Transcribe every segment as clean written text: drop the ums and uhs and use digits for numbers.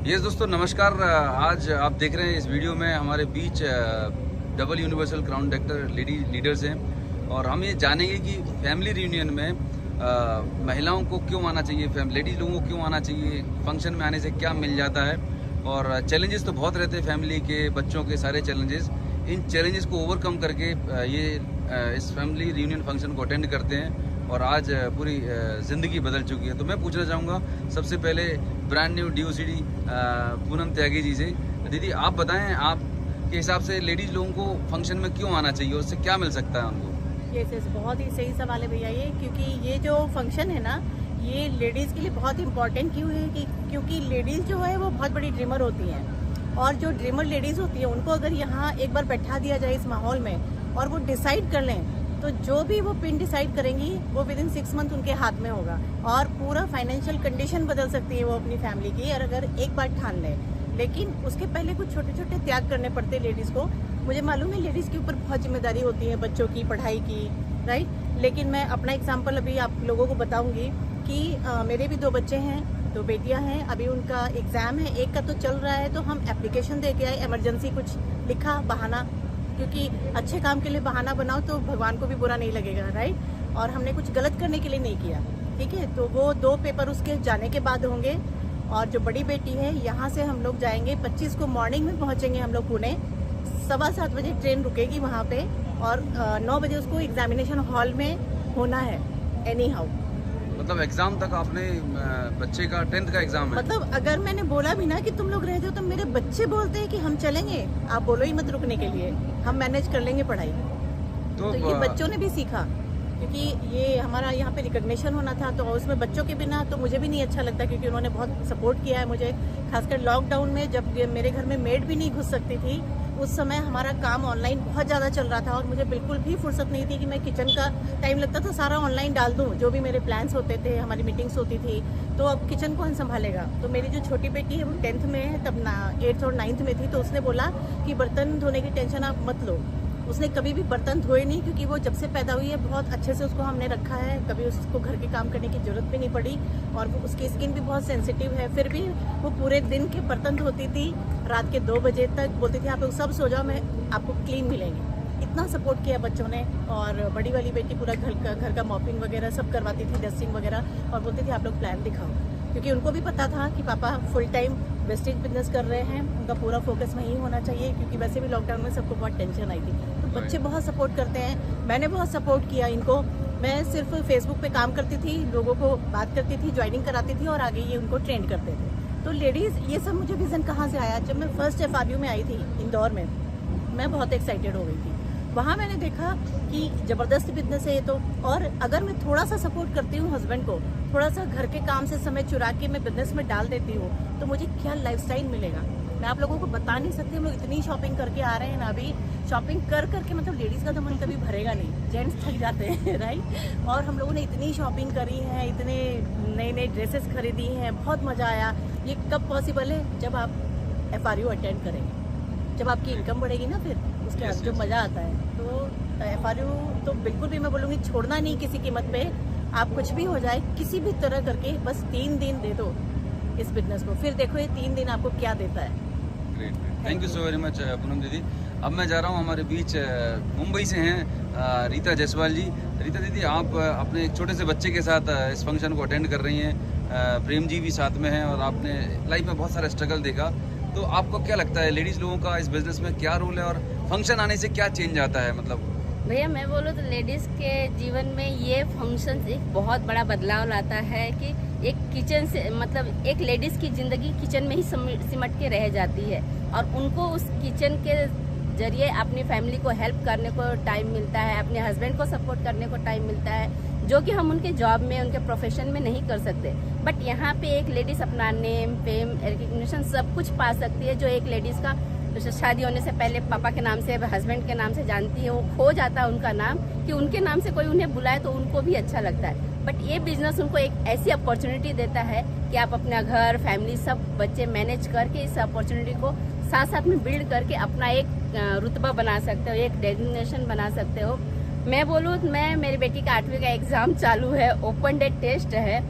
Yes दोस्तों नमस्कार। आज आप देख रहे हैं इस वीडियो में हमारे बीच double universal crown doctor lady leaders हैं और हम ये जानेंगे कि फैमिली रियूनियन में महिलाओं को क्यों आना चाहिए, लेडीज लोगों को क्यों आना चाहिए, फंक्शन में आने से क्या मिल जाता है। और चैलेंजेस तो बहुत रहते हैं फैमिली के, बच्चों के सारे चैलेंजेस। इन चैलेंजेस को ओवरकम करके ये इस फैमिली रियूनियन फंक्शन को अटेंड करते हैं और आज पूरी ज़िंदगी बदल चुकी है। तो मैं पूछना चाहूँगा सबसे पहले brand new DOCD Poonam Tyagi ji से। दीदी आप बताएं, आपके हिसाब से लेडीज़ लोगों को फंक्शन में क्यों आना चाहिए, उससे क्या मिल सकता है उनको? यस, बहुत ही सही सवाल है भैया ये, क्योंकि ये जो फंक्शन है ना, ये लेडीज़ के लिए बहुत इम्पोर्टेंट क्यों है कि क्योंकि लेडीज़ जो है वो बहुत बड़ी ड्रीमर होती हैं और जो ड्रीमर लेडीज़ होती है उनको अगर यहाँ एक बार बैठा दिया जाए इस माहौल में और वो डिसाइड कर लें तो जो भी वो पिन डिसाइड करेंगी वो विद इन 6 मंथ उनके हाथ में होगा और पूरा फाइनेंशियल कंडीशन बदल सकती है वो अपनी फैमिली की, और अगर एक बार ठान ले। लेकिन उसके पहले कुछ छोटे छोटे त्याग करने पड़ते हैं लेडीज़ को। मुझे मालूम है लेडीज़ के ऊपर बहुत जिम्मेदारी होती है, बच्चों की पढ़ाई की, राइट। लेकिन मैं अपना एग्जाम्पल अभी आप लोगों को बताऊंगी कि मेरे भी 2 बच्चे हैं, 2 बेटियां हैं। अभी उनका एग्ज़ाम है, एक का तो चल रहा है, तो हम एप्लीकेशन दे के आए, इमरजेंसी कुछ लिखा बहाना, क्योंकि अच्छे काम के लिए बहाना बनाओ तो भगवान को भी बुरा नहीं लगेगा, राइट। और हमने कुछ गलत करने के लिए नहीं किया, ठीक है। तो वो 2 पेपर उसके जाने के बाद होंगे। और जो बड़ी बेटी है, यहाँ से हम लोग जाएंगे 25 को मॉर्निंग में पहुँचेंगे हम लोग पुणे। 7:15 बजे ट्रेन रुकेगी वहाँ पे और 9 बजे उसको एग्जामिनेशन हॉल में होना है एनी हाउ। मतलब एग्जाम तक आपने बच्चे का 10th का एग्जाम है? मतलब अगर मैंने बोला भी ना कि तुम लोग रह जाओ तो मेरे बच्चे बोलते हैं कि हम चलेंगे, आप बोलो ही मत रुकने के लिए, हम मैनेज कर लेंगे पढ़ाई। तो ये बच्चों ने भी सीखा, क्योंकि ये हमारा यहाँ पे रिकॉग्निशन होना था, तो उसमें बच्चों के बिना तो मुझे भी नहीं अच्छा लगता, क्योंकि उन्होंने बहुत सपोर्ट किया है मुझे। खासकर लॉकडाउन में जब मेरे घर में मेड भी नहीं घुस सकती थी, उस समय हमारा काम ऑनलाइन बहुत ज़्यादा चल रहा था और मुझे बिल्कुल भी फुर्सत नहीं थी कि मैं किचन का टाइम लगता था सारा ऑनलाइन डाल दूँ, जो भी मेरे प्लान्स होते थे, हमारी मीटिंग्स होती थी। तो अब किचन कौन संभालेगा? तो मेरी जो छोटी बेटी है वो 10th में है, तब 8th और 9th में थी, तो उसने बोला कि बर्तन धोने की टेंशन आप मत लो। उसने कभी भी बर्तन धोए नहीं, क्योंकि वो जब से पैदा हुई है बहुत अच्छे से उसको हमने रखा है, कभी उसको घर के काम करने की जरूरत भी नहीं पड़ी। और उसकी स्किन भी बहुत सेंसिटिव है, फिर भी वो पूरे दिन के बर्तन धोती थी, रात के 2 बजे तक बोलती थी आप लोग सब सो जाओ, मैं आपको क्लीन मिलेंगे। इतना सपोर्ट किया बच्चों ने। और बड़ी वाली बेटी पूरा घर का मॉपिंग वगैरह सब करवाती थी, डस्टिंग वगैरह, और बोलती थी आप लोग प्लान दिखाओ, क्योंकि उनको भी पता था कि पापा फुल टाइम वेस्टेज बिजनेस कर रहे हैं, उनका पूरा फोकस वहीं होना चाहिए, क्योंकि वैसे भी लॉकडाउन में सबको बहुत टेंशन आई थी। तो बच्चे बहुत सपोर्ट करते हैं, मैंने बहुत सपोर्ट किया इनको। मैं सिर्फ फेसबुक पे काम करती थी, लोगों को बात करती थी, ज्वाइनिंग कराती थी और आगे ये उनको ट्रेंड करते थे। तो लेडीज़, ये सब मुझे विज़न कहाँ से आया? जब मैं फर्स्ट FRU में आई थी इंदौर में, मैं बहुत एक्साइटेड हो गई थी। वहाँ मैंने देखा कि ज़बरदस्त बिजनेस है ये तो, और अगर मैं थोड़ा सा सपोर्ट करती हूँ हस्बैंड को, थोड़ा सा घर के काम से समय चुरा के मैं बिजनेस में डाल देती हूँ, तो मुझे क्या लाइफस्टाइल मिलेगा मैं आप लोगों को बता नहीं सकती। हम लोग इतनी शॉपिंग करके आ रहे हैं ना, अभी शॉपिंग कर करके मतलब लेडीज़ का तो मन कभी भरेगा नहीं, जेंट्स थक जाते हैं, राइट। और हम लोगों ने इतनी शॉपिंग करी है, इतने नए नए ड्रेसेस खरीदी हैं, बहुत मज़ा आया। ये कब पॉसिबल है? जब आप FRU अटेंड करेंगे, जब आपकी इनकम बढ़ेगी ना, फिर उसके बाद जो मज़ा आता है। तो FRU तो बिल्कुल भी मैं बोलूँगी छोड़ना नहीं किसी कीमत पे। आप कुछ भी हो जाए, किसी भी तरह करके बस 3 दिन दे दो इस बिजनेस को, फिर देखो ये 3 दिन आपको क्या देता है। Great, thank you so very much Poonam दीदी। अब मैं जा रहा हूँ, हमारे बीच मुंबई से हैं रीता जायसवाल जी। रीता दीदी, आप अपने एक छोटे से बच्चे के साथ इस फंक्शन को अटेंड कर रही हैं। प्रेम जी भी साथ में हैं और आपने लाइफ में बहुत सारा स्ट्रगल देखा। तो आपको क्या लगता है लेडीज़ लोगों का इस बिज़नेस में क्या रोल है और फंक्शन आने से क्या चेंज आता है? मतलब भैया मैं बोलूँ तो लेडीज़ के जीवन में ये फंक्शन एक बहुत बड़ा बदलाव लाता है कि एक किचन से मतलब एक लेडीज़ की ज़िंदगी किचन में ही सिमट के रह जाती है और उनको उस किचन के जरिए अपनी फैमिली को हेल्प करने को टाइम मिलता है, अपने हस्बैंड को सपोर्ट करने को टाइम मिलता है, जो कि हम उनके जॉब में, उनके प्रोफेशन में नहीं कर सकते। बट यहाँ पे एक लेडीज़ अपना नेम, फेम, रिकग्निशन सब कुछ पा सकती है, जो एक लेडीज़ का शादी होने से पहले पापा के नाम से, हस्बैंड के नाम से जानती है, वो खो जाता है उनका नाम, कि उनके नाम से कोई उन्हें बुलाए तो उनको भी अच्छा लगता है। बट ये बिजनेस उनको एक ऐसी अपॉर्चुनिटी देता है कि आप अपना घर, फैमिली, सब बच्चे मैनेज करके इस अपॉर्चुनिटी को साथ साथ में बिल्ड करके अपना एक रुतबा बना सकते हो, एक डेजिग्नेशन बना सकते हो। मैं बोलूँ, मैं मेरी बेटी का 8वीं का एग्ज़ाम चालू है, ओपन डेट टेस्ट है,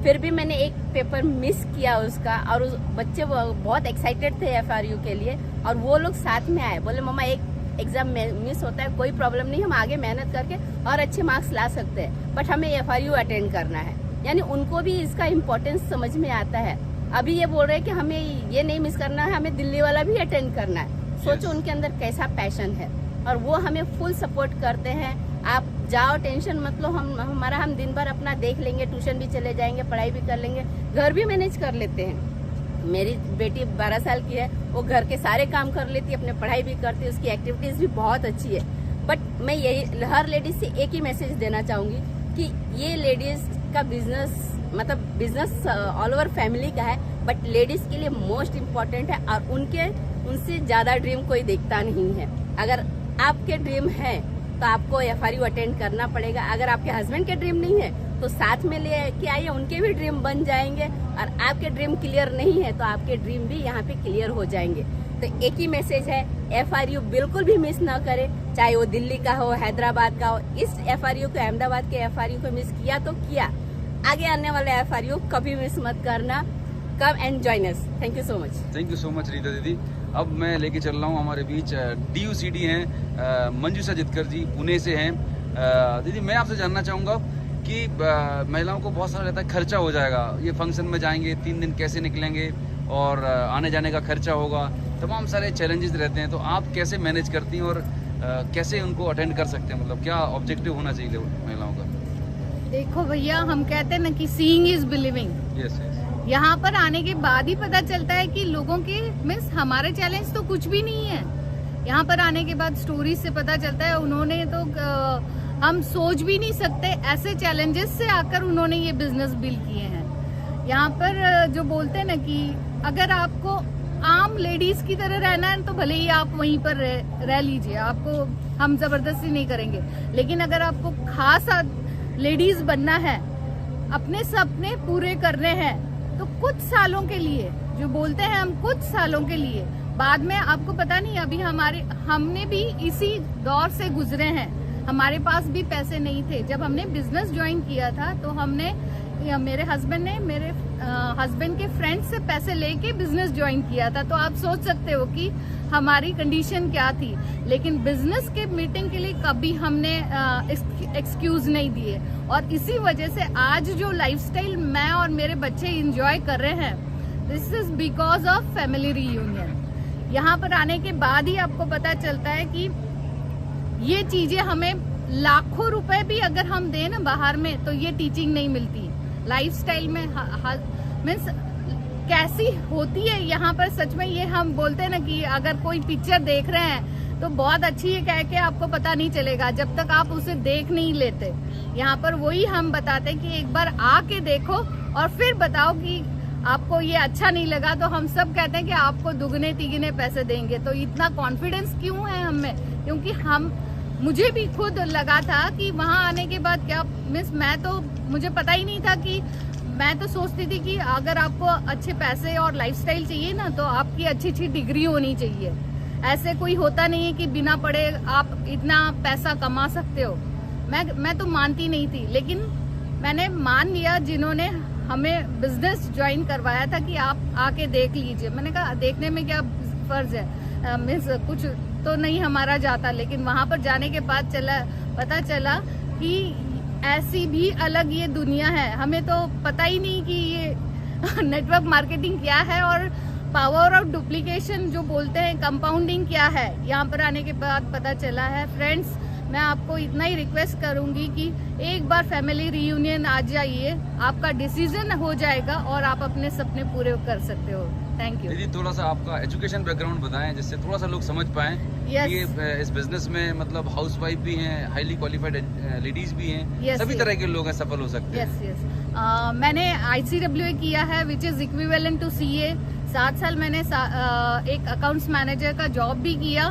फिर भी मैंने एक पेपर मिस किया उसका, और उस बच्चे बहुत एक्साइटेड थे FRU के लिए, और वो लोग साथ में आए, बोले मम्मा एक एग्जाम मिस होता है, कोई प्रॉब्लम नहीं, हम आगे मेहनत करके और अच्छे मार्क्स ला सकते हैं, बट हमें FRU अटेंड करना है। यानी उनको भी इसका इम्पोर्टेंस समझ में आता है। अभी ये बोल रहे हैं कि हमें ये नहीं मिस करना है, हमें दिल्ली वाला भी अटेंड करना है। सोचो उनके अंदर कैसा पैशन है, और वो हमें फुल सपोर्ट करते हैं। आप जाओ, टेंशन मत लो, हम दिन भर अपना देख लेंगे, ट्यूशन भी चले जाएंगे, पढ़ाई भी कर लेंगे, घर भी मैनेज कर लेते हैं। मेरी बेटी 12 साल की है, वो घर के सारे काम कर लेती है, अपने पढ़ाई भी करती है, उसकी एक्टिविटीज भी बहुत अच्छी है। बट मैं यही हर लेडीज से एक ही मैसेज देना चाहूंगी कि ये लेडीज का बिजनेस ऑल ओवर फैमिली का है, बट लेडीज के लिए मोस्ट इम्पोर्टेंट है, और उनसे ज्यादा ड्रीम कोई देखता नहीं है। अगर आपके ड्रीम है तो आपको FRU अटेंड करना पड़ेगा। अगर आपके हस्बैंड के ड्रीम नहीं है तो साथ में ले के आइए, उनके भी ड्रीम बन जाएंगे, और आपके ड्रीम क्लियर नहीं है तो आपके ड्रीम भी यहाँ पे क्लियर हो जाएंगे। तो एक ही मैसेज है, FRU बिल्कुल भी मिस ना करें, चाहे वो दिल्ली का हो, हैदराबाद का हो। इस FRU को, अहमदाबाद के FRU को मिस किया तो किया, आगे आने वाले FRU कभी मिस मत करना। Come and join us. Thank you so much. Thank you so much Rita दीदी। अब मैं लेके चल रहा हूँ हमारे बीच DUCD हैं मंजूषा जितकर जी, पुणे से हैं। दीदी मैं आपसे जानना चाहूँगा कि महिलाओं को बहुत सारा रहता है, खर्चा हो जाएगा, ये फंक्शन में जाएंगे, 3 दिन कैसे निकलेंगे, और आने जाने का खर्चा होगा, तमाम सारे चैलेंजेस रहते हैं, तो आप कैसे मैनेज करती हैं और कैसे उनको अटेंड कर सकते हैं? मतलब क्या ऑब्जेक्टिव होना चाहिए महिलाओं का? देखो भैया, हम कहते हैं ना कि सीइंग इज बिलीविंग। यस। यहाँ पर आने के बाद ही पता चलता है कि लोगों के मीन्स हमारे चैलेंज तो कुछ भी नहीं है। यहाँ पर आने के बाद स्टोरी से पता चलता है उन्होंने तो हम सोच भी नहीं सकते ऐसे चैलेंजेस से आकर उन्होंने ये बिजनेस बिल्ड किए हैं। यहाँ पर जो बोलते हैं ना कि अगर आपको आम लेडीज की तरह रहना है तो भले ही आप वहीं पर रह लीजिए, आपको हम जबरदस्ती नहीं करेंगे, लेकिन अगर आपको खास लेडीज बनना है, अपने सपने पूरे करने हैं, तो कुछ सालों के लिए, जो बोलते हैं हम कुछ सालों के लिए, बाद में आपको पता नहीं, अभी हमने भी इसी दौर से गुजरे हैं। हमारे पास भी पैसे नहीं थे। जब हमने बिजनेस ज्वाइन किया था तो मेरे हस्बैंड ने मेरे हस्बैंड के फ्रेंड से पैसे लेके बिजनेस ज्वाइन किया था। तो आप सोच सकते हो कि हमारी कंडीशन क्या थी, लेकिन बिजनेस के मीटिंग के लिए कभी हमने एक्सक्यूज नहीं दिए, और इसी वजह से आज जो लाइफस्टाइल मैं और मेरे बच्चे एंजॉय कर रहे हैं, this is because of family reunion. यहाँ पर आने के बाद ही आपको पता चलता है कि ये चीजें हमें लाखों रुपए भी अगर हम दें ना बाहर में, तो ये टीचिंग नहीं मिलती। लाइफस्टाइल में मीन्स कैसी होती है यहाँ पर, सच में ये हम बोलते हैं ना कि अगर कोई पिक्चर देख रहे हैं तो बहुत अच्छी है कह के आपको पता नहीं चलेगा जब तक आप उसे देख नहीं लेते। यहाँ पर वही हम बताते हैं कि एक बार आके देखो और फिर बताओ कि आपको ये अच्छा नहीं लगा, तो हम सब कहते हैं कि आपको दुगने तिगने पैसे देंगे। तो इतना कॉन्फिडेंस क्यों है हमें? क्योंकि मुझे भी खुद लगा था कि वहां आने के बाद क्या मुझे पता ही नहीं था कि मैं तो सोचती थी कि अगर आपको अच्छे पैसे और लाइफस्टाइल चाहिए ना, तो आपकी अच्छी डिग्री होनी चाहिए। ऐसे कोई होता नहीं है कि बिना पढ़े आप इतना पैसा कमा सकते हो। मैं तो मानती नहीं थी, लेकिन मैंने मान लिया जिन्होंने हमें बिजनेस ज्वाइन करवाया था कि आप आके देख लीजिए। मैंने कहा देखने में क्या फर्ज है, मीन्स कुछ तो नहीं हमारा जाता, लेकिन वहां पर जाने के बाद पता चला कि ऐसी भी अलग ये दुनिया है। हमें तो पता ही नहीं कि ये नेटवर्क मार्केटिंग क्या है और पावर ऑफ डुप्लीकेशन जो बोलते हैं, कंपाउंडिंग क्या है, यहाँ पर आने के बाद पता चला है। फ्रेंड्स, मैं आपको इतना ही रिक्वेस्ट करूंगी कि एक बार फैमिली रियूनियन आ जाइए, आपका डिसीजन हो जाएगा और आप अपने सपने पूरे कर सकते हो। Thank you. दीदी, थोड़ा सा आपका एजुकेशन बैकग्राउंड बताएं जिससे थोड़ा सा लोग समझ पाएं कि इस बिजनेस में मतलब हाउसवाइफ भी हैं, हाईली क्वालिफाइड लेडीज भी हैं, सभी तरह के लोग हैं, सफल हो सकते हैं। मैंने ICWA किया है, which is equivalent to CA। 7 साल मैंने एक अकाउंट्स मैनेजर का जॉब भी किया,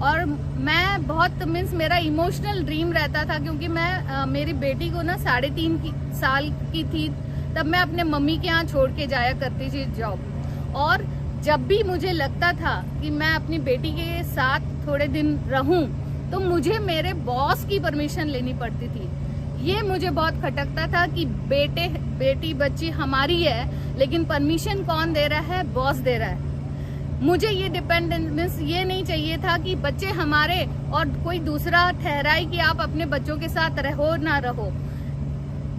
और मैं बहुत मेरा इमोशनल ड्रीम रहता था, क्योंकि मैं मेरी बेटी को ना 3.5 साल की थी तब मैं अपने मम्मी के यहाँ छोड़ के जाया करती थी जॉब। और जब भी मुझे लगता था कि मैं अपनी बेटी के साथ थोड़े दिन रहूं, तो मुझे मेरे बॉस की परमिशन लेनी पड़ती थी। ये मुझे बहुत खटकता था कि बेटी बच्ची हमारी है, लेकिन परमिशन कौन दे रहा है? बॉस दे रहा है। मुझे ये डिपेंडेंस ये नहीं चाहिए था कि बच्चे हमारे और कोई दूसरा ठहराए कि आप अपने बच्चों के साथ रहो ना रहो।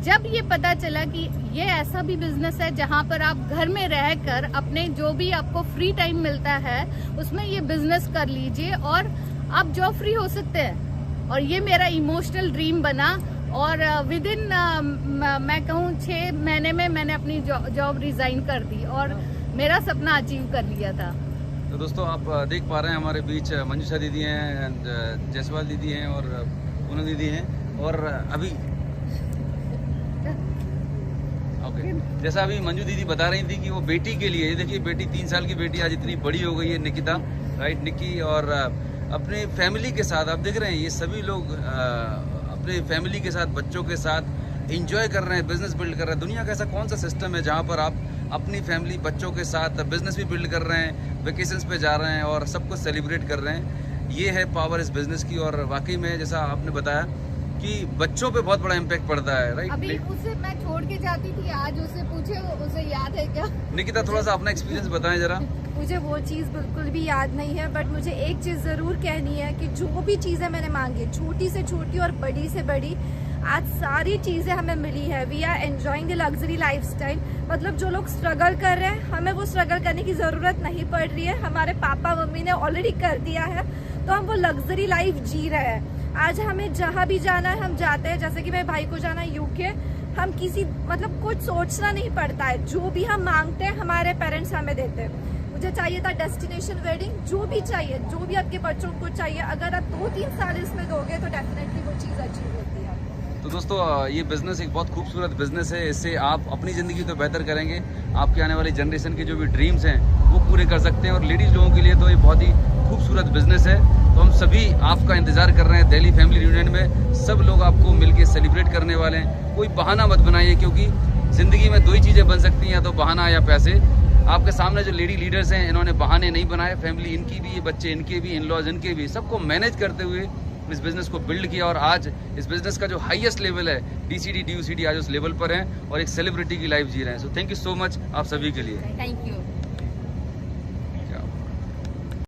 जब ये पता चला कि ये ऐसा भी बिजनेस है जहाँ पर आप घर में रहकर अपने जो भी आपको फ्री टाइम मिलता है उसमें ये बिजनेस कर लीजिए और आप जॉब फ्री हो सकते हैं। और ये मेरा इमोशनल ड्रीम बना और विद इन मैं कहूँ 6 महीने में मैंने अपनी जॉब रिजाइन कर दी और मेरा सपना अचीव कर लिया था। तो दोस्तों आप देख पा रहे हैं हमारे बीच मंजूषा दीदी हैं एंड जयसवाल दीदी हैं और पूनम दीदी हैं। और अभी ओके, जैसा अभी मंजू दीदी बता रही थी कि वो बेटी के लिए, देखिए बेटी 3 साल की बेटी आज इतनी बड़ी हो गई है, निकिता, राइट, निक्की, और अपने फैमिली के साथ आप देख रहे हैं ये सभी लोग अपने फैमिली के साथ, बच्चों के साथ एंजॉय कर रहे हैं, बिजनेस बिल्ड कर रहे हैं। दुनिया का ऐसा कौन सा सिस्टम है जहाँ पर आप अपनी फैमिली, बच्चों के साथ बिजनेस भी बिल्ड कर रहे हैं, वेकेशंस पे जा रहे हैं और सब कुछ सेलिब्रेट कर रहे हैं। ये है पावर इस बिजनेस की। और वाकई में जैसा आपने बताया कि बच्चों पे बहुत बड़ा इम्पैक्ट पड़ता है, राइट। अभी उसे मैं छोड़ के जाती थी, आज उसे पूछे उसे याद है क्या? निकिता थोड़ा सा अपना एक्सपीरियंस बताएं जरा। मुझे वो चीज़ बिल्कुल भी याद नहीं है, बट मुझे एक चीज़ ज़रूर कहनी है कि जो भी चीज़ें मैंने मांगी, छोटी से छोटी और बड़ी से बड़ी, आज सारी चीज़ें हमें मिली है। We are enjoying the luxury lifestyle. मतलब जो लोग स्ट्रगल कर रहे हैं, हमें वो स्ट्रगल करने की ज़रूरत नहीं पड़ रही है। हमारे पापा मम्मी ने ऑलरेडी कर दिया है, तो हम वो लग्जरी लाइफ जी रहे हैं। आज हमें जहाँ भी जाना है हम जाते हैं। जैसे कि मेरे भाई को जाना है यूके, हम किसी मतलब कुछ सोचना नहीं पड़ता है। जो भी हम मांगते हैं हमारे पेरेंट्स हमें देते हैं। मुझे चाहिए था डेस्टिनेशन वेडिंग, जो भी चाहिए, जो भी आपके बच्चों को चाहिए, अगर आप 2-3 साल इसमें दोगे तो डेफिनेटली वो चीज़ अचीव होती है। तो दोस्तों ये बिज़नेस एक बहुत खूबसूरत बिज़नेस है। इससे आप अपनी ज़िंदगी तो बेहतर करेंगे, आपके आने वाली जनरेशन के जो भी ड्रीम्स हैं वो पूरे कर सकते हैं। और लेडीज़ लोगों के लिए तो ये बहुत ही खूबसूरत बिज़नेस है। तो हम सभी आपका इंतज़ार कर रहे हैं दिल्ली फैमिली रियूनियन में। सब लोग आपको मिलके सेलिब्रेट करने वाले हैं। कोई बहाना मत बनाइए, क्योंकि ज़िंदगी में 2 ही चीज़ें बन सकती हैं, या तो बहाना या पैसे। आपके सामने जो लेडी लीडर्स हैं, इन्होंने बहाने नहीं बनाए। फैमिली इनकी भी, ये बच्चे इनके भी, इन लॉज इनके भी, सबको मैनेज करते हुए इस बिज़नेस को बिल्ड किया। और आज इस बिज़नेस का जो हाईएस्ट लेवल है, DCD, DUCD, आज उस लेवल पर हैं और एक सेलिब्रिटी की लाइफ जी रहे हैं। So thank you so much आप सभी के लिए। Thank you.